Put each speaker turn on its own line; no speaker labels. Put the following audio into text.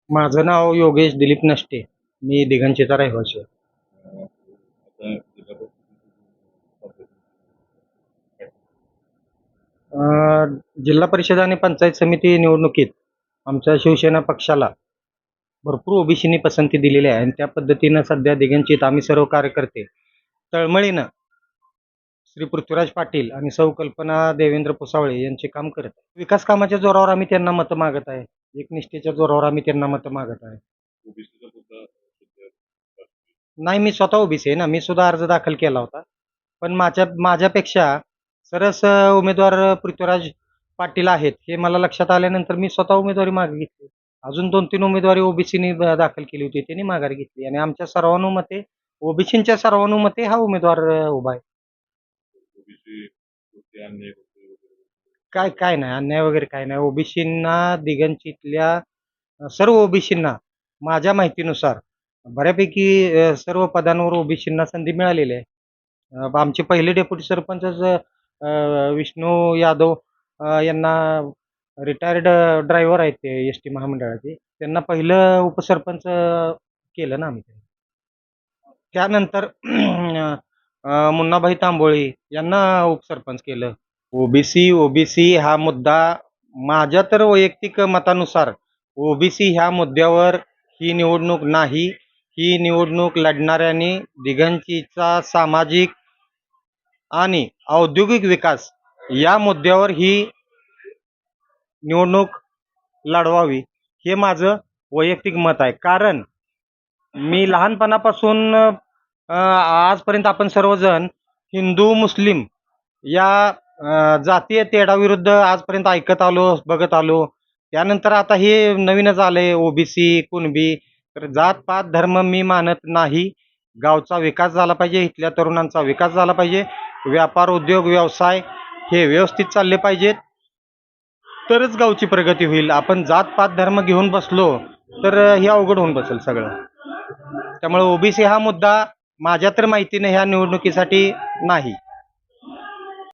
माझं नाव योगेश दिलीप नष्टे. मी दिगंचिता रहिवासी आहे. जिल्हा परिषद आणि पंचायत समिती निवडणुकीत आमच्या शिवसेना पक्षाला भरपूर ओबीसींनी पसंती दिलेली आहे आणि त्या पद्धतीनं सध्या दिगंचित आम्ही सर्व कार्यकर्ते तळमळीनं श्री पृथ्वीराज पाटील आणि सौ कल्पना देवेंद्र पुसावळे यांचे काम करत आहे. विकास कामाच्या जोरावर आम्ही त्यांना मतं मागत आहे. एकनिष्ठेच्या जोरावर आम्ही त्यांना मतं मागत आहे. नाही, मी स्वतः ओबीसी आहे ना, मी सुद्धा अर्ज दाखल केला होता. पण माझ्यापेक्षा सरस उमेदवार पृथ्वीराज पाटील आहेत हे मला लक्षात आल्यानंतर मी स्वतः उमेदवारी मागे घेतली. अजून 2-3 उमेदवारी ओबीसीनी दाखल केली होती, त्यांनी माघार घेतली आणि आमच्या सर्वानुमते ओबीसींच्या सर्वानुमते हा उमेदवार उभा आहे. काय काय नाही, अन्याय वगैरे काय नाही. ओबीसींना दिगंचितल्या सर्व ओबीसींना माझ्या माहितीनुसार बऱ्यापैकी सर्व पदांवर ओबीसींना संधी मिळालेली आहे. आमचे पहिले डेप्युटी सरपंचच विष्णू यादव यांना रिटायर्ड ड्रायव्हर आहेत ते एस-टी महामंडळाचे. त्यांना पहिलं उपसरपंच केलं ना आम्ही. त्यानंतर मुन्नाभाई तांबोळी यांना उपसरपंच केलं. ओबीसी हा मुद्दा माझ्या तर वैयक्तिक मतानुसार ओबीसी ह्या मुद्द्यावर ही निवडणूक नाही. ही निवडणूक लढणाऱ्यांनी दिगंचीचा सामाजिक आणि औद्योगिक विकास या मुद्द्यावर ही निवडणूक लढवावी हे माझं वैयक्तिक मत आहे. कारण मी लहानपणापासून आजपर्यंत आपण सर्वजण हिंदू मुस्लिम या जातीय तेढाविरुद्ध आजपर्यंत ऐकत आलो, बघत आलो. त्यानंतर आता हे नवीनच आलंय ओबीसी, कुणबी. तर जात-पात, धर्म मी मानत नाही. गावचा विकास झाला पाहिजे, इथल्या तरुणांचा विकास झाला पाहिजे. व्यापार, उद्योग, व्यवसाय हे व्यवस्थित चालले पाहिजेत. तरच गावची प्रगती होईल. आपण जात-पात, धर्म घेऊन बसलो तर हे अवघड होऊन बसेल सगळं. त्यामुळे ओबीसी हा मुद्दा माझ्या तर माहितीने ह्या निवडणुकीसाठी नाही.